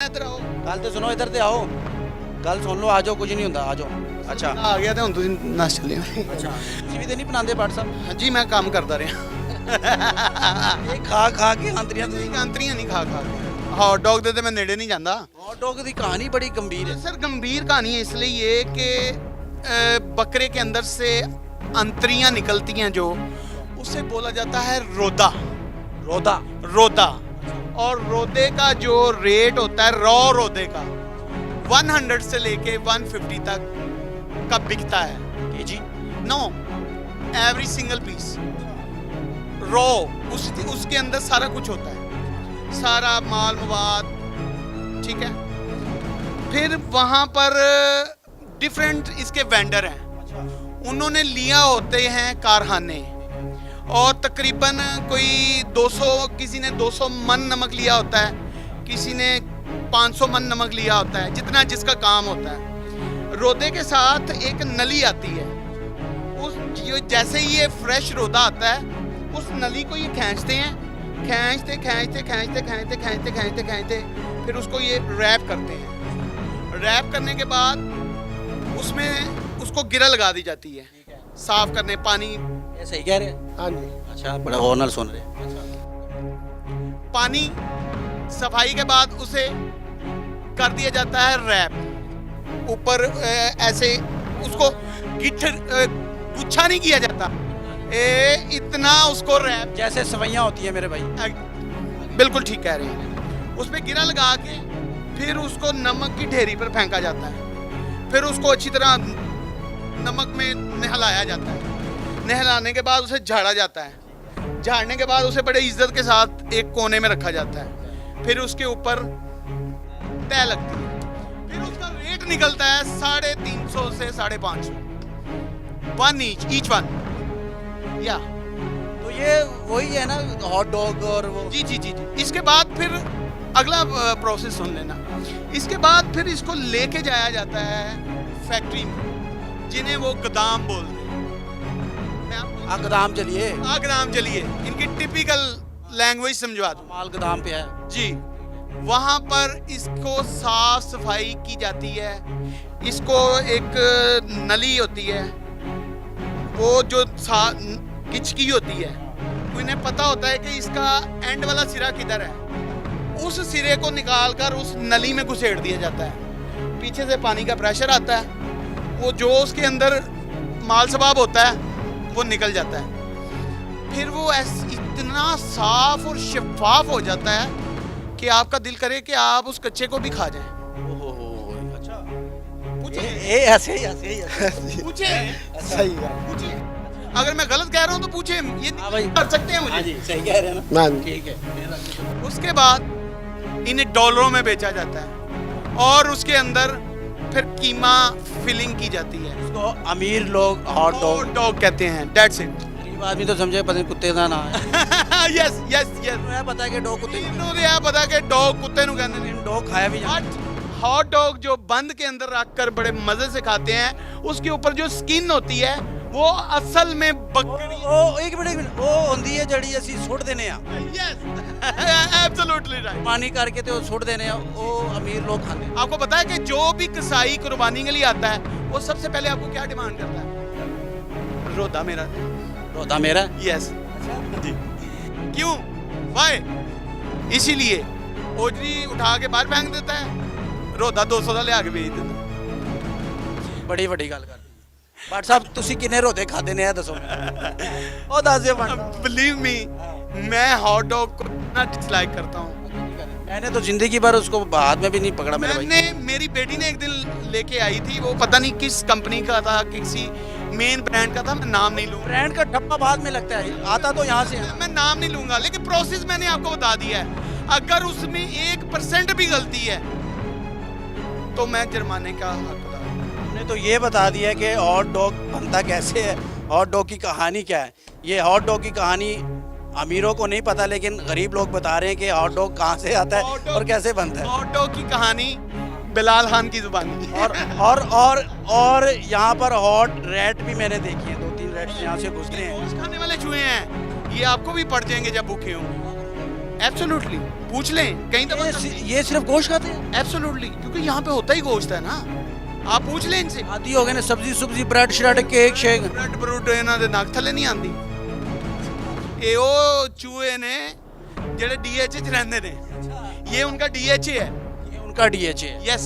इधर आओ गल तो सुनो, इधर ते आओ, गल सुन लो, आ जाओ, कुछ नहीं होंदा, आ जाओ। अच्छा आ गया तो हुण तुसीं नस चले अच्छा, ਤੁਸੀਂ ਵੀ ਤੇ ਨਹੀਂ ਬਣਾਉਂਦੇ ਭਾਟ ਸਾਹਿਬ? हाँ जी मैं काम करता रहा ਇਹ ਖਾ ਖਾ ਕੇ ਆਂਤਰੀਆਂ ਤੁਸੀਂ। अंतरियां नहीं खा खा के हॉट डॉग दे ते मैं नेड़े नहीं जांदा हॉट डॉग की कहानी बड़ी गंभीर है। सर गंभीर कहानी है इसलिए ये कि बकरे के अंदर से अंतरियां निकलती हैं जो उसे बोला जाता है रोदा रोदा रोदा और रोदे का जो रेट होता है रॉ रोदे का 100 से लेके 150 तक का बिकता है के जी। No every single piece raw उसके अंदर सारा कुछ होता है, सारा माल मवाद, ठीक है। फिर वहाँ पर डिफरेंट इसके वेंडर हैं, उन्होंने लिया होते हैं कारखाने और तकरीबन कोई 200, किसी ने 200 मन नमक लिया होता है, किसी ने 500 मन नमक लिया होता है, जितना जिसका काम होता है। रोदे के साथ एक नली आती है, जैसे ही ये फ्रेश रोदा आता है उस नली को ये खींचते हैं, खींचते खींचते खींचते खींचते खींचते खींचते खींचते फिर उसको ये रैप करते हैं। रैप करने के बाद उसमें उसको गिरा लगा दी जाती है साफ करने पानी। ये सही कह रहे हैं? हाँ जी अच्छा, बड़ा गौर नाल सुन रहे हैं। पानी सफाई के बाद उसे कर दिया जाता है रैप, ऊपर ऐसे उसको गुच्छा नहीं किया जाता, इतना उसको रैप, जैसे सवैयाँ होती है मेरे भाई। बिल्कुल ठीक कह रहे हैं। उस पर गिरा लगा के फिर उसको नमक की ढेरी पर फेंका जाता है, फिर उसको अच्छी तरह नमक में नहलाया जाता है। नहलाने के बाद उसे झाड़ा जाता है, झाड़ने के बाद उसे बड़े इज्जत के साथ एक कोने में रखा जाता है, फिर उसके ऊपर तय लगती है, फिर उसका रेट निकलता है 350 से 550 वन ईच वन या। तो ये वही है ना हॉट डॉग और वो। जी जी जी जी। इसके बाद फिर अगला प्रोसेस सुन लेना। इसके बाद फिर इसको लेके जाया जाता है फैक्ट्री में, जिन्हें वो गोदाम बोलते हैं। मैं आपको गोदाम चलिए, गोदाम चलिए, इनकी टिपिकल लैंग्वेज समझवा दूँ। माल गोदाम पे है जी, वहाँ पर इसको साफ सफाई की जाती है। इसको एक नली होती है, वो जो किचकी होती है, उन्हें पता होता है कि इसका एंड वाला सिरा किधर है, उस सिरे को निकाल कर उस नली में घुसेड़ दिया जाता है। पीछे से पानी का प्रेशर आता है, वो जो उसके अंदर माल सबाब होता है वो निकल जाता है। फिर वो इतना साफ और शफाफ हो जाता है कि आपका दिल करे कि आप उस कच्चे को भी खा जाएं। अच्छा, पूछे ऐसे ही पूछे सही है। पूछे, अगर मैं गलत कह रहा हूँ तो पूछे, ये भाई कर सकते हैं मुझे। हाँ जी, सही कह रहे हैं ना। ठीक है। उसके बाद इन्हें डॉलरों में बेचा जाता है और उसके अंदर फिर कीमा फिलिंग की जाती है। उसको अमीर लोग हॉट डॉग डॉग कहते हैं, दैट्स इट। गरीब आदमी तो समझे पता नहीं कुत्ते का ना है। यस यस यस, मैं पता है कि डॉग कुत्ते इन्होंने यह पता कि डॉग कुत्ते नु कहते हैं। डॉग खाया भी जाता है। बट हॉट डॉग जो बंद के अंदर रखकर बड़े मजे से खाते हैं, उसके ऊपर जो स्किन होती है वो असल में बकरी। ओ एक मिनट वो होंदी है जड़ी ਅਸੀਂ ਸੁੱਟ देने ਆ। Yes absolutely right. कुर्बानी करके तो सुੱਟ देने ਆ, वो अमीर लोग खाते हैं। आपको पता है कि जो भी कसाई कुर्बानी के लिए आता है वो सबसे पहले आपको क्या डिमांड करता है? रोदा मेरा। रोदा मेरा? यस जी। क्यों? वाई? इसीलिए ओजरी उठा के बाहर फेंक देता है, रोदा 200 का लिया के बेच देता। बड़ी वड्डी गल कर भाट साहब, ਤੁਸੀਂ ਕਿੰਨੇ ਰੋਦੇ ਖਾਦੇ ਨੇ ਇਹ ਦੱਸੋ। ਉਹ ਦੱਸ ਦਿਓ ਭਾਟ। बिलीव मी, मैं हॉट डॉग को इतना डिसलाइक करता हूँ। मैंने तो जिंदगी भर उसको हाथ में भी नहीं पकड़ा मेरे भाई। मेरी बेटी ने एक दिन लेके आई थी, वो पता नहीं किस कंपनी का था, किसी मेन ब्रांड का था, मैं नाम नहीं लूँगा। ब्रांड का ठप्पा बाद में लगता है, आता तो यहाँ से है। मैं नाम नहीं लूँगा, लेकिन प्रोसेस मैंने आपको बता दिया है। अगर उसमें 1% भी गलती है तो मैं जुर्माने का हकदार। हमने तो ये बता दिया कि हॉट डॉग बनता कैसे है, हॉट डॉग की कहानी क्या है। ये हॉट डॉग की कहानी अमीरों को नहीं पता, लेकिन गरीब लोग बता रहे हैं कि हॉट डॉग कहाँ से आता है और कैसे बनता है। हॉट डॉग की कहानी बिलाल खान की जुबानी। और यहाँ पर हॉट रैट भी मैंने देखी है, 2-3 रैट यहाँ से गुजरे हैं। खाने वाले चूहे हैं, ये आपको भी पड़ जाएंगे जब भूखे होंगे। एब्सोल्युटली। पूछ लें कहीं तो ये सिर्फ गोश्त खाते हैं? एब्सोल्युटली, क्योंकि यहाँ पे होता ही गोश्त है ना, आप पूछ लें इनसे। आदि हो गए ने सब्जी सुब्जी bread shred cake shake bread brood ਇਹਨਾਂ ਦੇ ਨੱਕ ਥੱਲੇ ਨਹੀਂ ਆਂਦੀ। ਇਹ ਉਹ ਚੂਹੇ ਨੇ ਜਿਹੜੇ ਡੀਐਚ ਚ ਰਹਿੰਦੇ ਨੇ, ਇਹ उनका डीएच है। ये उनका डीएच है। यस